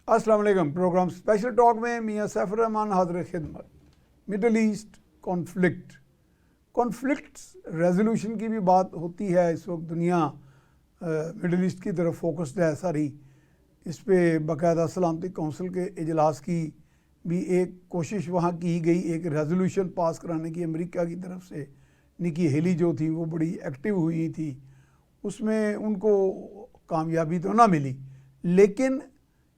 अस्सलाम वालेकुम। Programme special talk में मियां सैफुर रहमान हाजिर खिदमत। मिडल ईस्ट कॉन्फ्लिक्ट्स रेजोल्यूशन की भी बात होती है। इस वक्त दुनिया मिडल ईस्ट की तरफ फोकस्ड है सारी। इस पे बाकायदा सलामती कौंसिल के इजलास की भी एक कोशिश वहाँ की गई, एक रेजोल्यूशन पास कराने की अमेरिका की तरफ से। निकी हेली जो थी वो बड़ी एक्टिव हुई थी, उसमें उनको कामयाबी तो ना मिली। लेकिन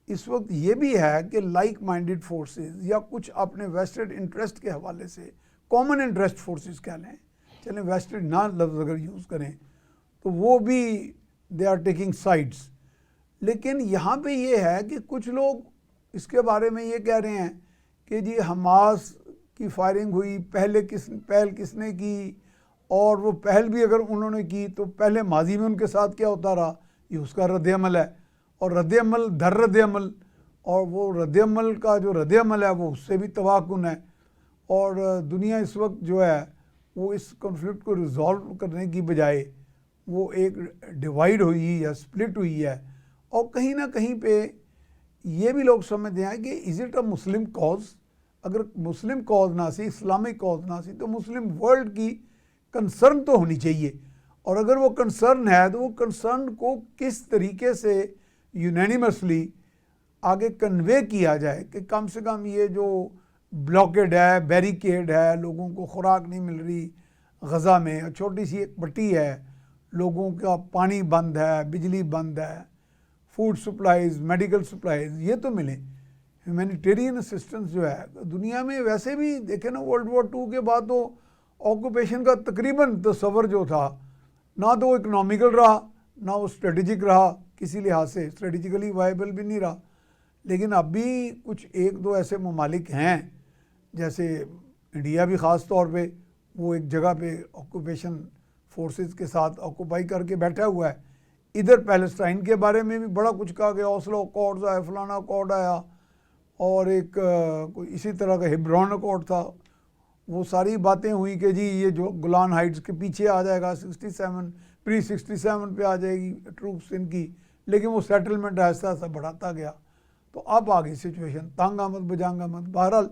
इस वक्त ये भी है कि लाइक माइंडेड फोर्सेस या कुछ अपने वेस्टेड इंटरेस्ट के हवाले से, कॉमन इंटरेस्ट फोर्सेस कह लें, चलें वेस्टेड ना लफ्ज़ अगर यूज़ करें तो वो भी दे आर टेकिंग साइड्स। लेकिन यहाँ पे ये है कि कुछ लोग इसके बारे में ये कह रहे हैं कि जी हमास की फायरिंग हुई, पहल किसने की, और वो पहल भी अगर उन्होंने की तो पहले माजी में उनके साथ क्या होता रहा, ये उसका रद्द-ए-अमल है। और रद्द-ए-अमल रद्द-ए-अमल, और वो रद्द-ए-अमल का जो रद्द-ए-अमल है वो उससे भी तबाहकुन है। और दुनिया इस वक्त जो है वो इस कॉन्फ्लिक्ट को रिजॉल्व करने की बजाय वो एक डिवाइड हुई या स्प्लिट हुई है। और कहीं ना कहीं पे ये भी लोग समझते हैं कि is it a Muslim cause. अगर मुस्लिम कॉज ना सी, इस्लामिक कॉज ना सी, तो मुस्लिम वर्ल्ड की कंसर्न तो होनी चाहिए। और अगर वो कंसर्न है तो वो कंसर्न को किस तरीके से यूनानिमसली आगे कन्वे किया जाए कि कम से कम ये जो ब्लॉकेड है, बैरिकेड है, लोगों को खुराक नहीं मिल रही गज़ा में, छोटी सी एक पट्टी है, लोगों का पानी बंद है, बिजली बंद है, फूड सप्लाईज़, मेडिकल सप्लाईज़ ये तो मिले। ह्यूमैनिटेरियन असिस्टेंस जो है दुनिया में वैसे भी देखें ना, वर्ल्ड वॉर 2 के बाद तो ऑक्यूपेशन का तकरीबन तस्वर जो था, ना तो वो इकनॉमिकल रहा, ना वो स्ट्रेटजिक रहा, किसी लिहाज से स्ट्रेटजिकली वायबल भी नहीं रहा। लेकिन अभी कुछ एक दो ऐसे ममालिक हैं, जैसे इंडिया भी ख़ास तौर पे वो एक जगह पे ऑक्यूपेशन फोर्सेस के साथ ऑक्यूपाई करके बैठा हुआ है। इधर पैलेस्टाइन के बारे में भी बड़ा कुछ कहा गया, ओस्लो अकॉर्ड्स आया, फलाना अकॉर्ड आया, और एक कोई इसी तरह का हेब्रोन अकॉर्ड था। वो सारी बातें हुई कि जी ये जो गोलान हाइट्स के पीछे आ जाएगा, 67 प्री-67 पे आ जाएगी ट्रूप्स इनकी, लेकिन वो सेटलमेंट ऐसा ऐसा बढ़ाता गया। तो अब आ गई सिचुएशन तंग आमद बजांग आमद। बहरहाल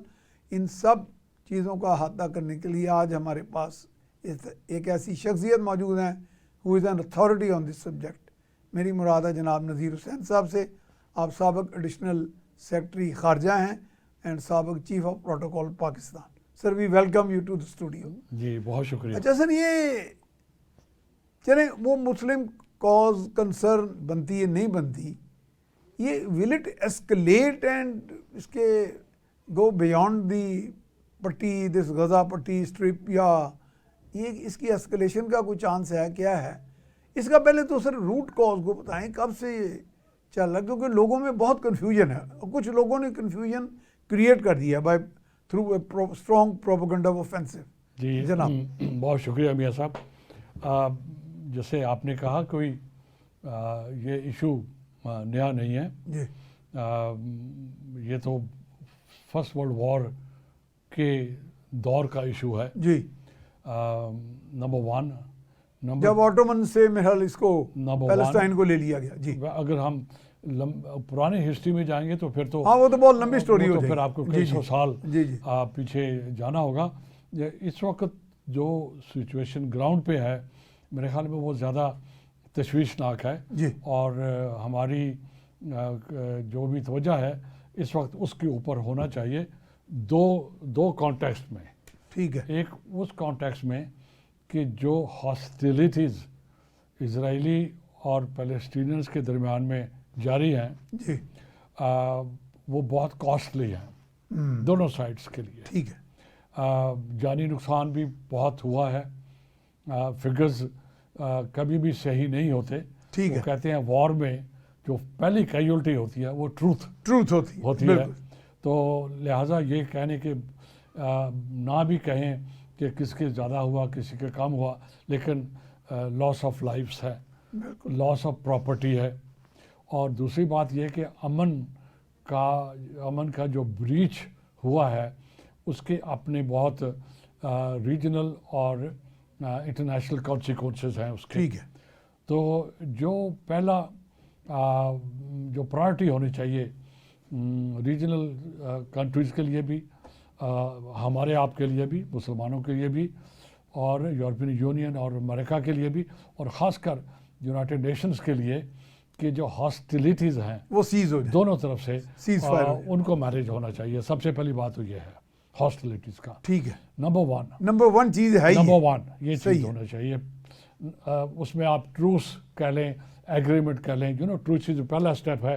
इन सब चीज़ों का अहाता करने के लिए आज हमारे पास एक ऐसी शख्सियत मौजूद हैं who is an authority on this subject. मेरी मुराद है जनाब नज़ीर हुसैन साहब से। आप साबिक एडिशनल सेक्रेटरी खारजा हैं एंड साबिक chief of protocol Pakistan. Sir we welcome you to the studio. जी बहुत शुक्रिया। अच्छा सर, ये चलें वो मुस्लिम कॉज कंसर्न बनती है नहीं बनती, ये विल इट एस्केलेट एंड इसके गो बियॉन्ड दी पट्टी, दिस गज़ा पट्टी स्ट्रिप, या ये इसकी एस्केलेशन का कोई चांस है, क्या है इसका? पहले तो सर रूट कॉज को बताएं, कब से ये चल रहा है? क्योंकि लोगों में बहुत कन्फ्यूजन है और कुछ लोगों ने कन्फ्यूजन क्रिएट कर दिया by through a strong propaganda offensive. जी जनाब बहुत शुक्रिया मियां साहब। जैसे आपने कहा कोई ये इशू नया नहीं है जी। ये तो फर्स्ट वर्ल्ड वॉर के दौर का इशू है जी। नंबर 1। जब ऑटोमन से मेहल इसको पैलेस्टाइन को ले लिया गया। जी। अगर हम पुरानी हिस्ट्री में जाएंगे तो फिर तो हाँ वो तो बहुत लंबी स्टोरी हो तो जाएगी। फिर आपको कई सौ साल जी जी पीछे जाना होगा। इस वक्त जो सिचुएशन ग्राउंड पे है मेरे ख्याल में वो ज़्यादा तशवीशनाक है जी। और हमारी जो भी तवज्जो है इस वक्त उसके ऊपर होना चाहिए दो कॉन्टेक्स्ट में। ठीक है। एक उस कॉन्टेक्स्ट में कि जो हॉस्टिलिटीज़ इजरायली और पैलेस्टीनियंस के दरमियान में जारी हैं जी। वो बहुत कॉस्टली हैं दोनों साइड्स के लिए। ठीक है। जानी नुकसान भी बहुत हुआ है। फिगर्स कभी भी सही नहीं होते। ठीक है। वो कहते हैं वॉर में जो पहली कैजुअल्टी होती है वो ट्रूथ होती है। तो लिहाजा ये कहने के ना भी कहें कि किसके ज़्यादा हुआ किसी के कम हुआ, लेकिन लॉस ऑफ लाइफ्स है, लॉस ऑफ प्रॉपर्टी है। और दूसरी बात यह कि अमन का जो ब्रीच हुआ है उसके अपने बहुत रीजनल और इंटरनेशनल कॉन्सिक्वेंसेस हैं उसके। ठीक है। तो जो पहला जो प्रायोरिटी होनी चाहिए रीजनल कंट्रीज़ के लिए भी, हमारे आपके लिए भी, मुसलमानों के लिए भी, और यूरोपियन यूनियन और अमेरिका के लिए भी, और ख़ासकर यूनाइटेड नेशंस के लिए कि जो हॉस्टिलिटीज़ हैं वो सीज हो जाए, दोनों तरफ से सीज फायर हो जाए। उनको मैनेज होना चाहिए। सबसे पहली बात तो ये है हॉस्टिलिटीज़ का। ठीक है, नंबर वन चीज़ है नंबर वन ये चीज़ होना चाहिए। उसमें आप ट्रूस कह लें, एग्रीमेंट कह लें, ट्रूस जो पहला स्टेप है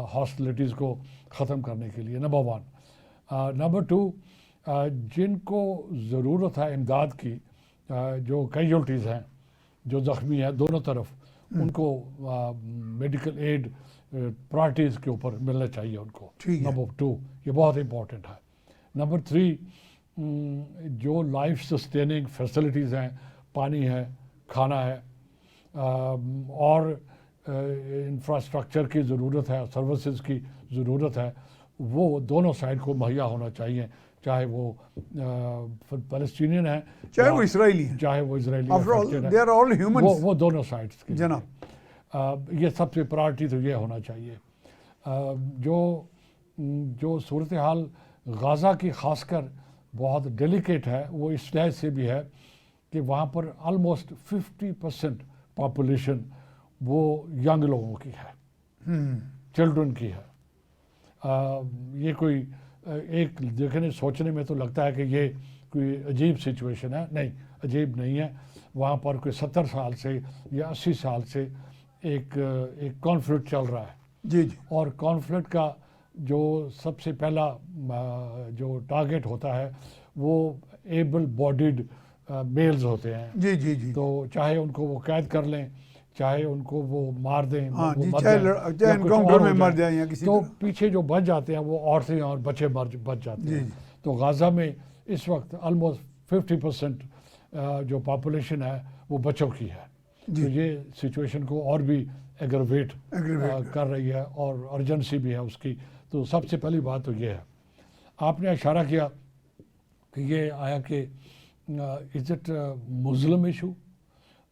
हॉस्टिलिटीज़ को ख़त्म करने के लिए, नंबर वन। नंबर टू, जिनको ज़रूरत है इमदाद की, जो कैजुअल्टीज़ हैं, जो ज़ख्मी हैं दोनों तरफ, उनको मेडिकल एड प्रायोरिटीज़ के ऊपर मिलना चाहिए उनको। नंबर टू, ये बहुत इम्पोर्टेंट है। नंबर थ्री, जो लाइफ सस्टेनिंग फैसिलिटीज़ हैं, पानी है, खाना है, और इंफ्रास्ट्रक्चर की ज़रूरत है, सर्विसेज की ज़रूरत है, वो दोनों साइड को मुहैया होना चाहिए, चाहे वो फ़लस्तीनियन है, चाहे वो इसराइली है, चाहे वो Israeli they are all humans, वो दोनों साइड्स के जनाब। ये सबसे प्रायोरिटी तो ये होना चाहिए। जो सूरत हाल गाज़ा की ख़ासकर बहुत डेलिकेट है, वो इस लिहाज से भी है कि वहाँ पर ऑलमोस्ट 50% पॉपुलेशन वो यंग लोगों की है, चिल्ड्रन की है। ये कोई एक देखने सोचने में तो लगता है कि ये कोई अजीब सिचुएशन है, नहीं, अजीब नहीं है। वहाँ पर कोई 70 साल से या 80 साल से एक कॉन्फ्लिक्ट चल रहा है। जी। और कॉन्फ्लिक्ट का जो सबसे पहला जो टारगेट होता है वो एबल बॉडीड मेल्स होते हैं। जी। तो चाहे उनको वो कैद कर लें, चाहे उनको वो मार दें, चाहे एनकाउंटर में मर जाएं या किसी तो पीछे जो बच जाते हैं वो औरतें और बच्चे बच जाते हैं। तो गाज़ा में इस वक्त ऑलमोस्ट 50% जो पॉपुलेशन है वो बच्चों की है। तो ये सिचुएशन को और भी एग्रवेट कर रही है और अर्जेंसी भी है उसकी। तो सबसे पहली बात तो ये है। आपने इशारा किया कि ये आया कि इज़ इट मुस्लिम इशू,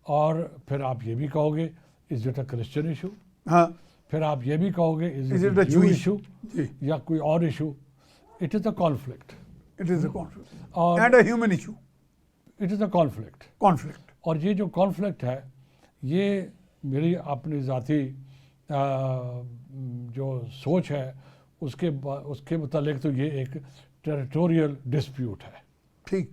और फिर आप ये भी कहोगे is it a Christian issue, हाँ, फिर आप ये भी कहोगे इज़ इट अ जू इशू या कोई और issue. It is a conflict, it is a conflict and a human issue. It is a conflict. और ये जो कॉन्फ्लिक्ट है ये मेरी अपनी ज़ाती जो सोच है उसके मुतालिक तो ये एक टेरिटोरियल डिस्प्यूट है। ठीक।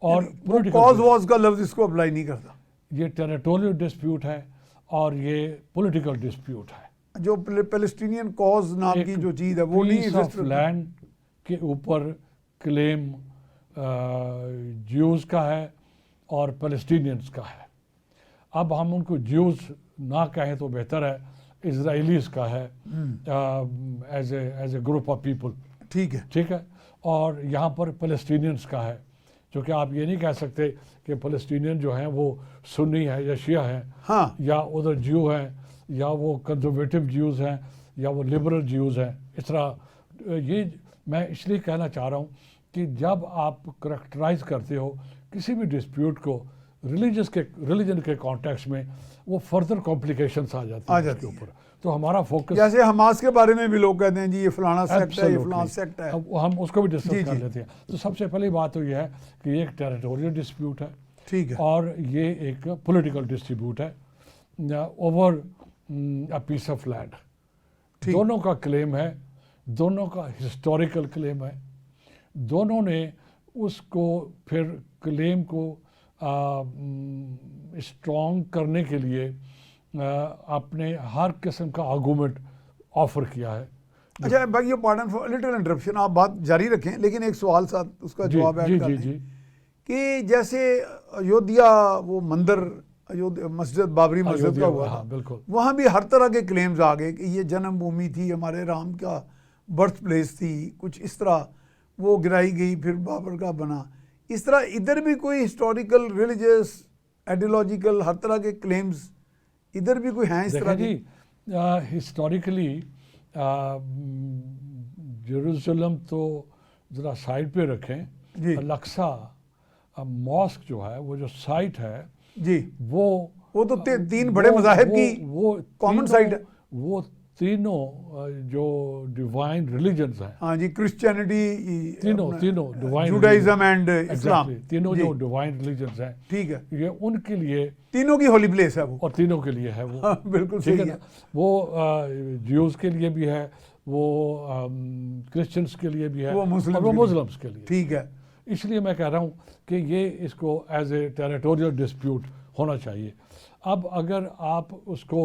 और कॉज वॉज का लफ्ज़ इसको अप्लाई नहीं करता। ये टेरिटोरियल डिस्प्यूट है और ये पॉलिटिकल डिस्प्यूट है। जो पैलेस्टीनियन कॉज नाम की जो चीज़ है वो नहीं एग्जिस्ट। लैंड के ऊपर क्लेम ज्यूज़ का है और पैलेस्टीनियंस का है। अब हम उनको ज्यूज़ ना कहें तो बेहतर है, इजराइलीज़ का है as a group of people. ठीक है। और यहाँ पर पैलेस्टीनियंस का है, क्योंकि आप ये नहीं कह सकते कि पैलेस्टीनियन जो हैं वो सुन्नी है या शिया हैं, हाँ, या उधर ज्यू हैं, या वो कंजर्वेटिव ज्यूज़ हैं, या वो लिबरल ज्यूज़ हैं। इस तरह ये मैं इसलिए कहना चाह रहा हूँ कि जब आप करैक्टराइज करते हो किसी भी डिस्प्यूट को रिलीजन के कॉन्टेक्स्ट में, वो फर्दर कॉम्प्लिकेशंस आ जाती है उसके ऊपर। तो हमारा फोकस, जैसे हमास के बारे में भी लोग कहते हैं जी ये फलाना सेक्ट है, ये फलाना सेक्ट है, हम उसको भी डिस्कस कर लेते हैं। तो सबसे पहली बात तो ये है कि ये एक टेरिटोरियल डिस्प्यूट है, ठीक है, और ये एक पॉलिटिकल डिस्प्यूट है over a piece of land. दोनों का क्लेम है, दोनों का हिस्टोरिकल क्लेम है, दोनों ने उसको फिर क्लेम को स्ट्रॉन्ग करने के लिए अपने हर किस्म का आर्गूमेंट ऑफर किया है। अच्छा भाई, ये पार्डन फॉर लिटिल इंटरप्शन, आप बात जारी रखें, लेकिन एक सवाल साथ उसका जवाब ऐड कर दें कि जैसे अयोध्या वो मंदिर, अयोध्या मस्जिद, बाबरी मस्जिद का हुआ था, बिल्कुल, वहाँ भी हर तरह के क्लेम्स आ गए कि ये जन्मभूमि थी, हमारे राम का बर्थ प्लेस थी, कुछ इस तरह वो गिराई गई, फिर बाबर का बना। इस तरह इधर भी कोई हिस्टोरिकल, रिलीजियस, आइडियोलॉजिकल, हर तरह के क्लेम्स इधर भी कोई हैं इस तरह जी? हिस्टोरिकली जेरूसलम तो ज़रा साइड पे रखें, अल-अक्सा मॉस्क जो है, वो जो साइट है जी, वो तो तीन बड़े मज़ाहिब की वो कॉमन साइट है। वो तीनों जो डिवाइन रिलीजन्स हैं, हाँ जी, क्रिश्चियनिटी, तीनों डिवाइन, जुडाइज्म एंड इस्लाम, तीनों जो डिवाइन रिलीजन्स हैं, ठीक है, ये उनके लिए तीनों की होली प्लेस है वो, और तीनों के लिए है वो। हाँ, बिल्कुल ठीक सही है है। ना, वो ज्यूज़ के लिए भी है, वो क्रिश्चियंस के लिए भी है, वो और वो मुस्लिम मुस्लिम्स के लिए। ठीक है, इसलिए मैं कह रहा हूँ कि ये इसको एज ए टेरिटोरियल डिस्प्यूट होना चाहिए। अब अगर आप उसको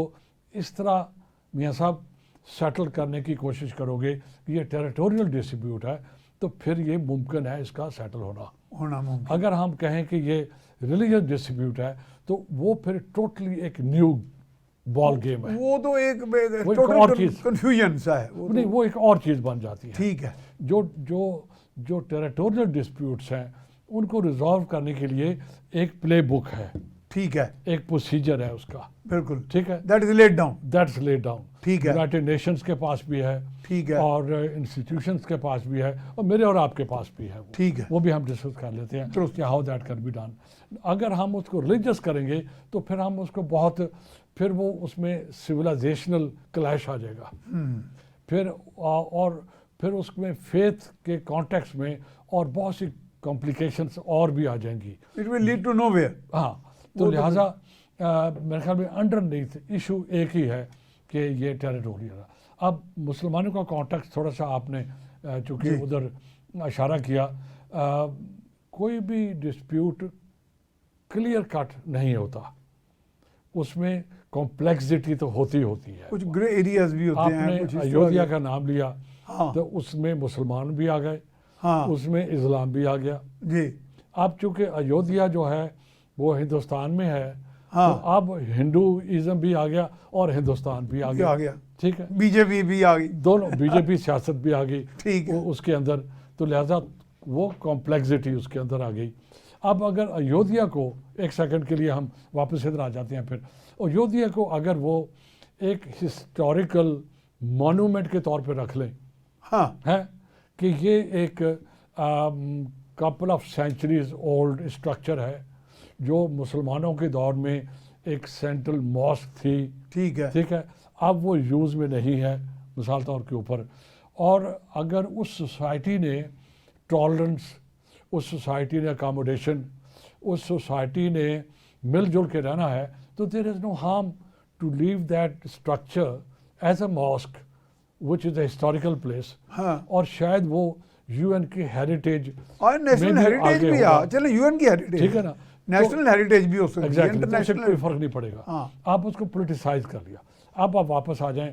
इस तरह मियाँ साहब सेटल करने की कोशिश करोगे कि ये टेरिटोरियल डिस्प्यूट है, तो फिर ये मुमकिन है इसका सेटल होना मुमकिन। अगर हम कहें कि ये रिलीजियस डिस्प्यूट है, तो वो फिर टोटली एक न्यू बॉल गेम है, वो तो एक और चीज कंफ्यूजन सा है, वो नहीं, वो एक और चीज़ बन जाती है। ठीक है, जो टेरिटोरियल डिस्प्यूट्स हैं, उनको रिजॉल्व करने के लिए एक प्ले बुक है, ठीक है, एक प्रोसीजर है उसका, बिल्कुल, ठीक है, that is laid down, that's laid down. ठीक है, यूनाइटेड नेशंस के पास भी है, ठीक है, और इंस्टीट्यूशंस के पास भी है, और मेरे और आपके पास भी है, ठीक है, वो भी हम डिस्कस कर लेते हैं कि how that can be done. अगर हम उसको रिलीजियस करेंगे तो फिर हम उसको फिर वो उसमें सिविलाइजेशनल क्लैश आ जाएगा, फिर उसमें फेथ के कॉन्टेक्स्ट में और बहुत सी कॉम्प्लिकेशंस और भी आ जाएंगी, it will lead to nowhere. हाँ, तो लिहाजा मेरे ख्याल में अंडरनीथ इशू एक ही है कि ये टेरिटोरियल है। अब मुसलमानों का कॉन्टेक्स्ट थोड़ा सा आपने चूँकि उधर इशारा किया, कोई भी डिस्प्यूट क्लियर कट नहीं होता, उसमें कॉम्प्लेक्सिटी तो होती है, कुछ ग्रे एरियाज भी होते हैं। आपने अयोध्या का नाम लिया, हाँ, तो उसमें मुसलमान भी आ गए, हाँ, उसमें इस्लाम भी आ गया जी। अब चूँकि अयोध्या जो है वो हिंदुस्तान में है, हाँ, तो अब हिंदुइज्म भी आ गया और हिंदुस्तान भी आ गया, ठीक है, बीजेपी भी आ गई, दोनों बीजेपी सियासत भी आ गई, ठीक है, उसके अंदर, तो लिहाजा वो कॉम्प्लेक्सिटी उसके अंदर आ गई। अब अगर अयोध्या को, एक सेकंड के लिए हम वापस इधर आ जाते हैं, फिर अयोध्या को अगर वो एक हिस्टोरिकल मॉन्यूमेंट के तौर पे रख लें, हाँ, है कि ये एक couple of centuries old structure है जो मुसलमानों के दौर में एक सेंट्रल मॉस्क थी, ठीक है, अब वो यूज़ में नहीं है मिसाल तौर के ऊपर, और अगर उस सोसाइटी ने टॉलरेंस, उस सोसाइटी ने अकोमोडेशन, उस सोसाइटी ने मिलजुल के रहना है, तो there is no harm to leave that structure as a mosque which is a historical place, हाँ, और शायद वो यूएन की हेरिटेज और नेशनल हेरिटेज भी चलो, यूएन की हेरिटेज, ठीक है ना, नेशनल हेरिटेज भी हो सकती है, एग्जैक्टली, इंटरनेशनल, कोई फर्क नहीं पड़ेगा। हाँ, आप उसको पोलिटिसाइज कर लिया। अब आप वापस आ जाएं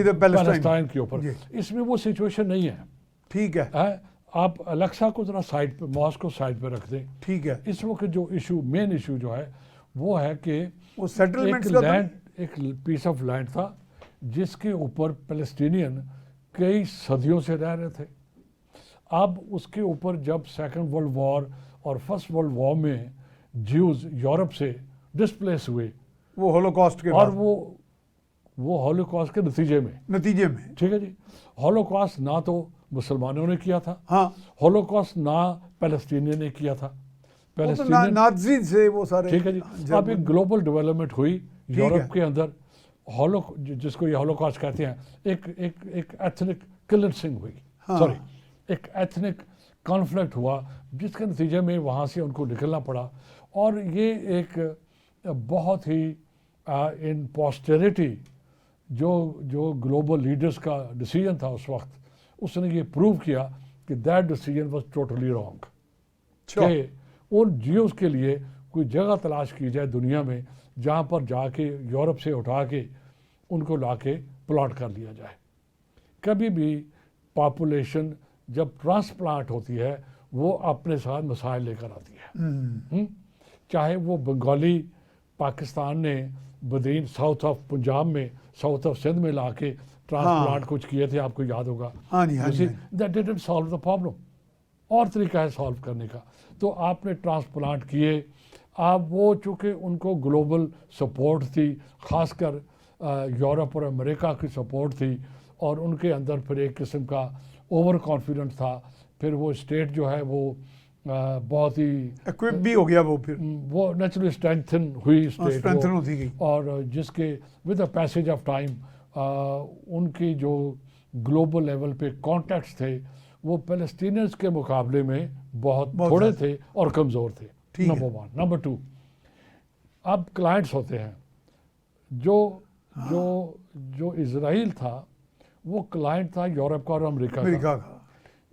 इधर पैलेस्टाइन के ऊपर, इसमें वो सिचुएशन नहीं है, ठीक है, आप अलेक्सा को जरा साइड पे, मॉस्क को साइड पे रख दें, ठीक है। इस वक्त जो इशू, मेन इशू जो है वो है कि वो सेटलमेंट्स एक का लैंड, एक पीस ऑफ लैंड था जिसके ऊपर पैलेस्टीनियन कई सदियों से रह रहे थे। अब उसके ऊपर जब सेकंड वर्ल्ड वॉर और फर्स्ट वर्ल्ड वॉर में ज्यूज यूरोप से डिस्प्लेस हुए, वो होलोकॉस्ट के और बाद, वो हॉलोकॉस्ट के नतीजे में, ठीक है जी, हॉलोकॉस्ट ना तो मुसलमानों ने किया था, हाँ, हॉलोकॉस्ट ना पैलेस्टीनियन ने किया था, पैलेस्टीनियन नाज़ी से वो सारे, ठीक है जी। अब एक ग्लोबल डेवलपमेंट हुई यूरोप के अंदर, जिसको ये हॉलोकॉस्ट कहते हैं, एक एथनिक क्लिंसिंग हुई, सॉरी, एक एथनिक कॉन्फ्लिक्ट हुआ, जिसके नतीजे में वहाँ से उनको निकलना पड़ा, और ये एक बहुत ही इन पोस्टेरिटी जो ग्लोबल लीडर्स का डिसीजन था उस वक्त, उसने ये प्रूव किया कि that decision was totally wrong, कि उन ज्यूज़ के लिए कोई जगह तलाश की जाए दुनिया में जहाँ पर जाके यूरोप से उठा के उनको लाके प्लॉट कर लिया जाए। कभी भी पॉपुलेशन जब ट्रांसप्लांट होती है वो अपने साथ मसाइल लेकर आती है, चाहे वो बंगाली पाकिस्तान ने बदीन साउथ ऑफ पंजाब में, साउथ ऑफ सिंध में लाके ट्रांसप्लांट कुछ किए थे, आपको याद होगा, that didn't solve the problem, और तरीका है सॉल्व करने का, तो आपने ट्रांसप्लांट किए। आप वो चूँकि उनको ग्लोबल सपोर्ट थी, ख़ासकर यूरोप और अमेरिका की सपोर्ट थी, और उनके अंदर फिर एक किस्म का ओवर कॉन्फिडेंस था, फिर वो स्टेट जो है वो बहुत ही इक्विप भी हो गया, वो फिर वो नेचुरली स्ट्रेंथन हुई स्टेट, स्ट्रेंथन होती गई, और जिसके with the passage of time उनकी जो ग्लोबल लेवल पे कॉन्टैक्ट्स थे वो पैलेस्टीनियंस के मुकाबले में बहुत थोड़े थे और कमज़ोर थे। Number one. नंबर टू, अब क्लाइंट्स होते हैं जो इजराइल था वो क्लाइंट था यूरोप का और अमेरिका का।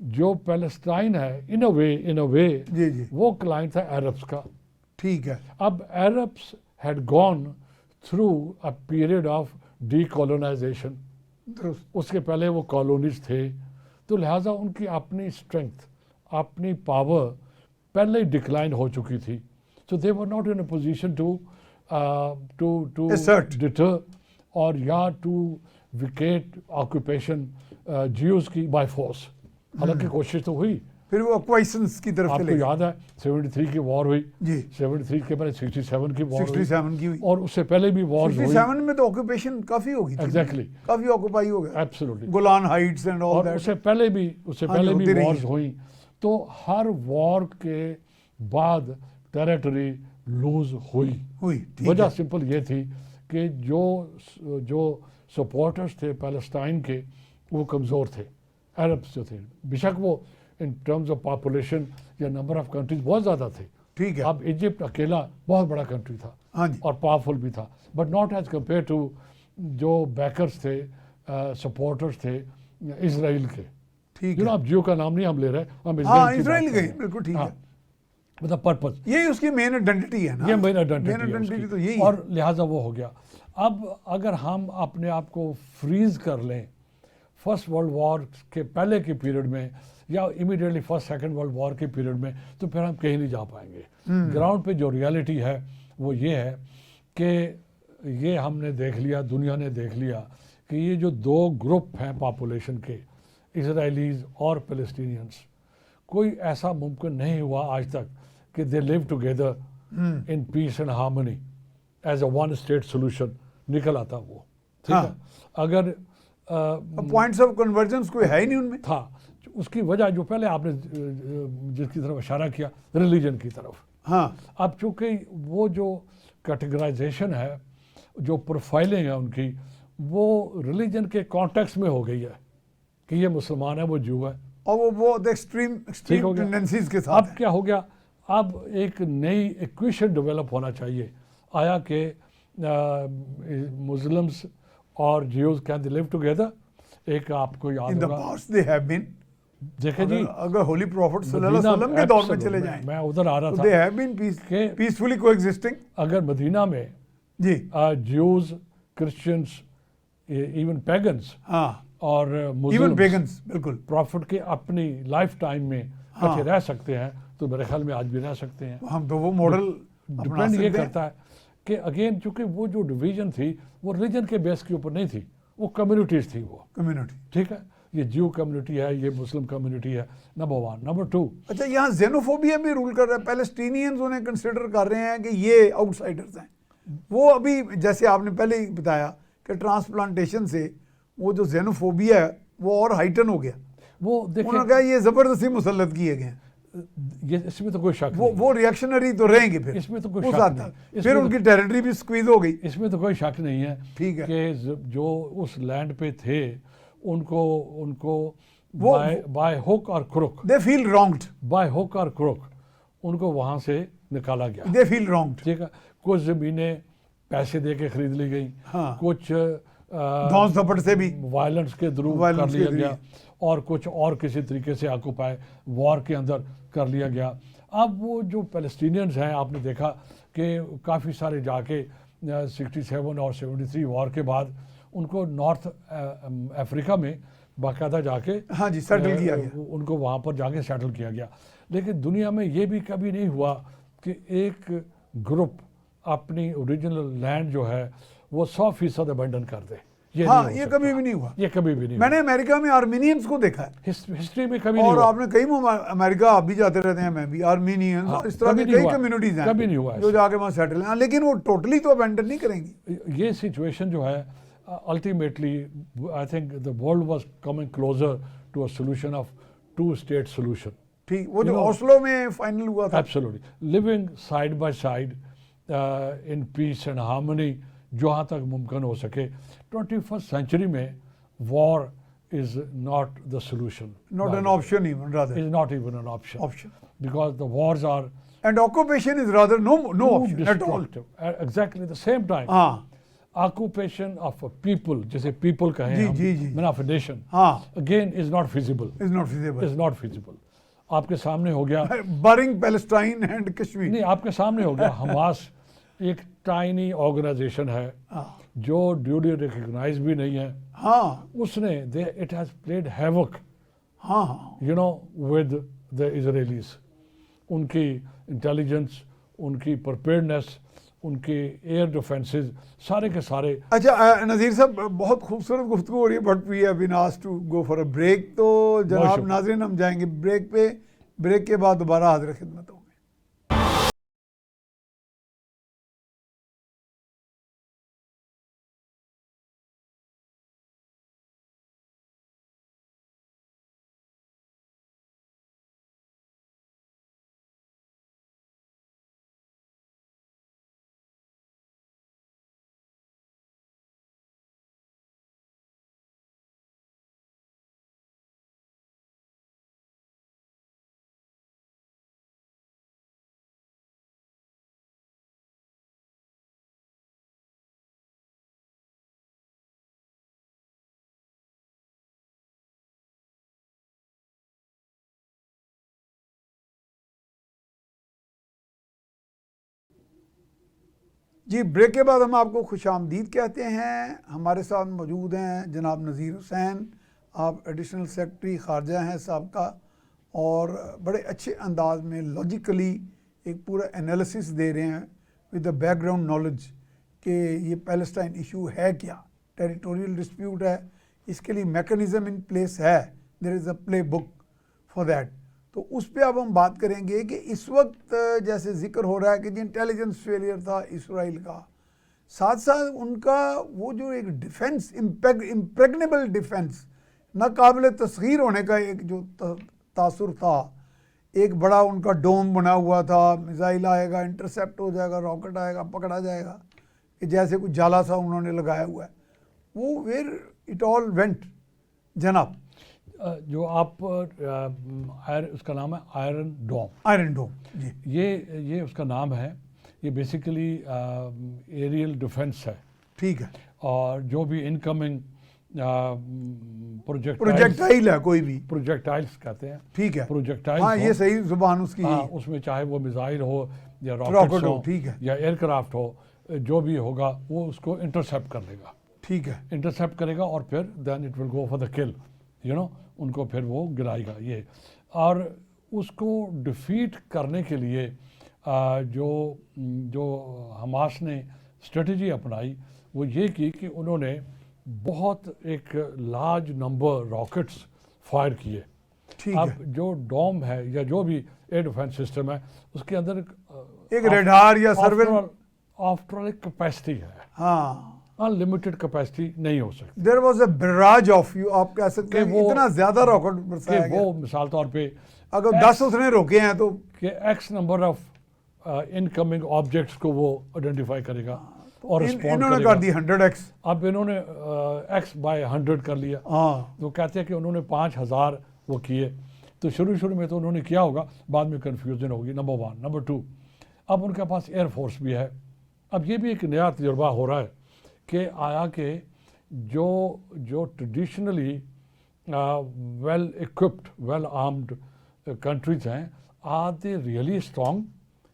जो पैलेस्टाइन है इन अ वे वो क्लाइंट था अरब्स का। ठीक है। अब Arabs had gone through a period of decolonisation, उसके पहले वो कॉलोनीज थे, तो लिहाजा उनकी अपनी स्ट्रेंथ, अपनी पावर पहले ही डिक्लाइन हो चुकी थी। So they were not in a position to deter or या टू विकेट ऑक्यूपेशन ज्यूज की बाय फोर्स। हालांकि कोशिश तो हुई, फिर वो एक्वाइसेंस की तरफ आपको याद है 73 की वॉर हुई जी, 73 के पहले 67 की वॉर 67 की हुई और उससे पहले भी वॉर हुई। 67 में तो ऑक्यूपेशन काफी होगी थी। एग्जैक्टली, काफी ऑक्यूपाई हो गया। Absolutely, Golan Heights and all that. उससे पहले भी वॉर्स हुई। तो हर वॉर के बाद टेरिटरी लूज हुई। वजह सिंपल ये थी कि जो सपोर्टर्स थे पैलेस्टाइन के वो कमज़ोर थे, अरब्स जो थे। बेशक वो इन टर्म्स ऑफ पॉपुलेशन या नंबर ऑफ कंट्रीज बहुत ज़्यादा थे। ठीक है। अब इजिप्ट अकेला बहुत बड़ा कंट्री था और पावरफुल भी था, but not as compare to जो बैकर्स थे, सपोर्टर्स थे इसराइल के। ठीक है। आप जियो का नाम नहीं हम ले रहे, हम इसराइल के, बिल्कुल ठीक है। मतलब पर्पस यही उसकी मेन आइडेंटिटी है ना, ये मेन आइडेंटिटी तो यही और लिहाजा वो हो गया। अब अगर हम अपने आप को फ्रीज कर लें फर्स्ट वर्ल्ड वॉर के पहले के पीरियड में या immediately first second world War के पीरियड में, तो फिर हम कहीं नहीं जा पाएंगे। ग्राउंड पे जो रियलिटी है वो ये है कि ये हमने देख लिया, दुनिया ने देख लिया कि ये जो दो ग्रुप हैं पॉपुलेशन के, इसराइलीज और पैलेस्टीनियंस, कोई ऐसा मुमकिन नहीं हुआ आज तक कि they live together in peace and harmony as a one state solution निकल आता वो। ठीक है। अगर पॉइंट्स ऑफ कन्वर्जेंस कोई है ही नहीं उनमें था। उसकी वजह जो पहले आपने जिसकी तरफ इशारा किया, रिलीजन की तरफ। हाँ। अब चूंकि वो जो कैटेगराइजेशन है, जो प्रोफाइलिंग है उनकी, वो रिलीजन के कॉन्टेक्स्ट में हो गई है कि ये मुसलमान है, वो जू है, और वो एक्सट्रीम टेंडेंसीज के साथ। अब क्या हो गया, अब एक नई इक्वेशन डेवलप होना चाहिए। आया कि मुस्लिम्स और Jews can they live together. एक आपको याद in the past they have been, देखें जी, अगर होली प्रॉफिट सल्लल्लाहु अलैहि वसल्लम के दौर में चले जाएं, मैं उधर आ रहा था, दे हैव बीन पीसफुली कोएग्जिस्टिंग। अगर मदीना में जी ज्यूज, क्रिश्चियंस, इवन पैगन्स और इवन पैगन्स बिल्कुल प्रॉफिट के अपनी लाइफ टाइम में इकट्ठे रह सकते हैं, तो मेरे ख्याल में आज भी रह सकते हैं। हम तो वो मॉडल डिपेंड ये करता है कि अगेन चूंकि वो जो डिवीजन थी वो रिलीजन के बेस के ऊपर नहीं थी, वो कम्युनिटीज थी, वो कम्युनिटी। ठीक है, ये ज्यू कम्युनिटी है, ये मुस्लिम कम्युनिटी है, नंबर वन। नंबर टू, अच्छा, यहाँ जेनोफोबिया भी रूल कर रहा है। पैलेस्टीनियंस उन्हें कंसिडर कर रहे हैं कि ये आउटसाइडर्स हैं। वो अभी जैसे आपने पहले ही बताया कि ट्रांसप्लांटेशन से वो जो जेनोफोबिया है वो और हाइटन हो गया। वो उन्होंने कहा ये जबरदस्ती मुसल्लत किए गए हैं। ये इसमें तो कोई शक नहीं, वो रिएक्शनरी तो रहेंगे फिर, इसमें तो कोई शक नहीं, फिर उनकी टेरिटरी भी स्क्वीज हो गई। इसमें तो कोई शक नहीं है। ठीक है कि जो उस लैंड पे थे उनको बाय हुक और crook, they feel wronged, by hook और क्रुक उनको वहां से निकाला गया। They feel wronged. ठीक है, कुछ जमीनें पैसे दे के खरीद ली गई, कुछ धौंस धपट से भी वायलेंस के थ्रू कर लिया गया, और कुछ और किसी तरीके से ऑक्यूपाई वॉर के अंदर कर लिया गया। अब वो जो पैलेस्टीनियंस हैं, आपने देखा कि काफ़ी सारे जाके 67 और 73 वॉर के बाद उनको नॉर्थ अफ्रीका में बाकायदा जाके हाँ जी सेटल किया गया, उनको वहाँ पर जाके सेटल किया गया। लेकिन दुनिया में ये भी कभी नहीं हुआ कि एक ग्रुप अपनी ओरिजिनल लैंड जो है वो 100% अबेंडन कर दे। ये कभी भी नहीं हुआ, ये कभी भी नहीं। मैंने अमेरिका में आर्मीनियंस को देखा है, हिस्ट्री में कभी नहीं और हुआ। आपने कई अमेरिका आप भी जाते रहते हैं, मैं भी, आर्मीनियंस इस तरह की कई कम्युनिटीज हैं कभी नहीं हुआ जो जाके वहाँ सेटल हैं, लेकिन वो टोटली तो अबेंडन नहीं करेंगी। ये सिचुएशन जो है ultimately I think the world was coming closer to a solution of two state solution. ठीक, वो जो ओस्लो में फाइनल हुआ था, absolutely living side by side in peace and harmony जहाँ तक मुमकिन हो सके। 21st सेंचुरी में war is not the solution. Not an option even, rather. Is not even an option. Because the wars are and occupation is rather no option at all. Exactly the same time. Occupation of a people, जैसे people कहें हम, men of a nation, again is not feasible. Is not feasible. आपके सामने हो गया Barring Palestine and Kashmir. नहीं, आपके सामने हो गया हमास एक टाइनी ऑर्गेनाइजेशन है जो ड्यूली रिकॉग्नाइज भी नहीं है। उसने it has played havoc you know with the Israelis. उनकी इंटेलिजेंस, उनकी प्रिपेयर्डनेस, उनके एयर डिफेंसेस सारे के सारे। अच्छा नज़ीर साहब, बहुत खूबसूरत गुफ्तगू हो रही है, but we have been asked to go for a break. तो जनाब नाज़रीन, हम जाएंगे ब्रेक पे। ब्रेक के बाद दोबारा हाज़िर खिदमत होंगे। जी, ब्रेक के बाद हम आपको खुशामदीद कहते हैं। हमारे साथ मौजूद हैं जनाब नज़ीर हुसैन, आप एडिशनल सेक्रेटरी ख़ारजा हैं साबका, और बड़े अच्छे अंदाज में लॉजिकली एक पूरा एनालिसिस दे रहे हैं विद द बैकग्राउंड नॉलेज कि ये पैलेस्टाइन इशू है क्या, टेरिटोरियल डिस्प्यूट है, इसके लिए मैकेनिज़्म इन प्लेस है, there is a playbook for that. तो उस पर अब हम बात करेंगे कि इस वक्त जैसे जिक्र हो रहा है कि जी इंटेलिजेंस फेलियर था इसराइल का, साथ साथ उनका वो जो एक डिफेंस इम्प्रेग्नेबल डिफेंस, नाकाबिल तस्खीर होने का एक जो तासुर था, एक बड़ा उनका डोम बना हुआ था, मिसाइल आएगा, इंटरसेप्ट हो जाएगा, रॉकेट आएगा, पकड़ा जाएगा, कि जैसे कुछ जाला सा उन्होंने लगाया हुआ है। वो वेयर इट ऑल वेंट जनाब। जो आप उसका नाम है आयरन डोम जी, ये उसका नाम है। ये बेसिकली एरियल डिफेंस है, ठीक है। और जो भी इनकमिंग प्रोजेक्टाइल है, कोई भी प्रोजेक्टाइल्स कहते हैं, ठीक है, प्रोजेक्टाइल्स, हाँ ये सही जुबान उसकी, उसमें चाहे वो मिसाइल हो या रॉकेट हो, ठीक है, या एयरक्राफ्ट हो, जो भी होगा वो उसको इंटरसेप्ट कर लेगा, ठीक है, इंटरसेप्ट करेगा और फिर then it will go for the kill, you know, उनको फिर वो गिराएगा ये। और उसको डिफीट करने के लिए जो हमास ने स्ट्रेटजी अपनाई वो ये की कि उन्होंने बहुत एक लार्ज नंबर रॉकेट्स फायर किए। अब जो डोम है या जो भी एयर डिफेंस सिस्टम है उसके अंदर एक रडार या सर्वेलेंस आफ्टर एक कैपेसिटी है, हाँ, अनलिमिटेड कैपेसिटी नहीं हो सकती। There was a barrage of, you आप कह सकते हैं इतना ज्यादा रॉकेट बरसाया गया। वो मिसाल तौर पे अगर 10 उसने रोके हैं तो कि x number of incoming objects को वो आइडेंटिफाई करेगा और रिस्पॉन्ड इन्होंने कर दी 100x। अब इन्होंने x बाय 100 कर लिया। तो कहते हैं कि उन्होंने 5000 वो किए। तो शुरू में तो उन्होंने किया होगा, बाद में कन्फ्यूजन होगी, नंबर 1। नंबर 2, अब उनके पास एयरफोर्स भी है। अब ये भी एक नया तजुर्बा हो रहा है कि आया कि जो traditionally well equipped, well armed countries हैं, आर दे रियली स्ट्रॉन्ग।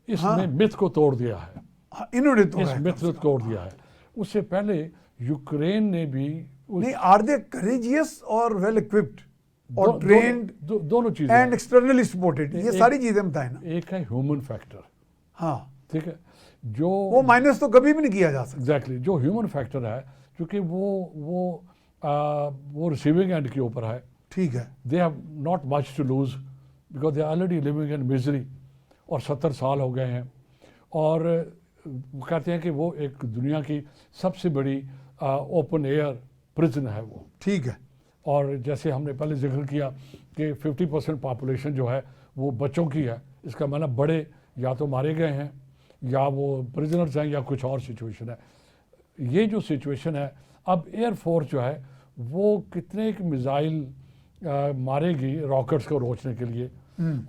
इसने मिथ को तोड़ दिया है, इन्होंने तो इस मिथ को तोड़ दिया है। उससे पहले यूक्रेन ने भी नहीं, आर दे करेजियस और वेल इक्विप्ड और ट्रेन्ड, दोनों चीजें एंड एक्सटर्नली सपोर्टेड, ये सारी चीजें बताएं ना। एक है ह्यूमन फैक्टर, हाँ ठीक है, जो वो माइनस तो कभी भी नहीं किया जा सकता। एग्जैक्टली, जो ह्यूमन फैक्टर है, क्योंकि वो रिसीविंग एंड के ऊपर है, ठीक है। They have not much to lose because they already living in misery, और 70 साल हो गए हैं। और कहते हैं कि वो एक दुनिया की सबसे बड़ी ओपन एयर प्रिजन है वो, ठीक है। और जैसे हमने पहले जिक्र किया कि 50% पॉपुलेशन जो है वो बच्चों की है। इसका मतलब बड़े या तो मारे गए हैं या वो प्रिजनर्स हैं या कुछ और सिचुएशन है। ये जो सिचुएशन है, अब एयरफोर्स जो है वो कितने एक मिसाइल मारेगी रॉकेट्स को रोकने के लिए,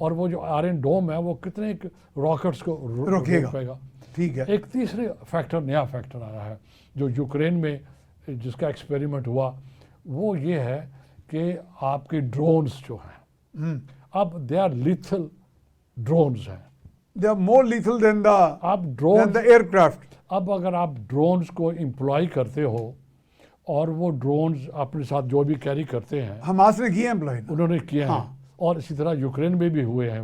और वो जो आयरन डोम है वो कितने एक रॉकेट्स को रोकेगा। ठीक है। एक तीसरे फैक्टर, नया फैक्टर आया है जो यूक्रेन में जिसका एक्सपेरिमेंट हुआ, वो ये है कि आपके ड्रोन्स जो हैं अब दे आर लीथल ड्रोन्स हैं, they are more lethal than the आप ड्रोन द एयरक्राफ्ट। अब अगर आप ड्रोन्स को एम्प्लॉय करते हो और वो ड्रोन्स अपने साथ जो भी कैरी करते हैं, हमास ने किए एम्प्लॉय, उन्होंने किए हैं, और इसी तरह यूक्रेन में भी हुए हैं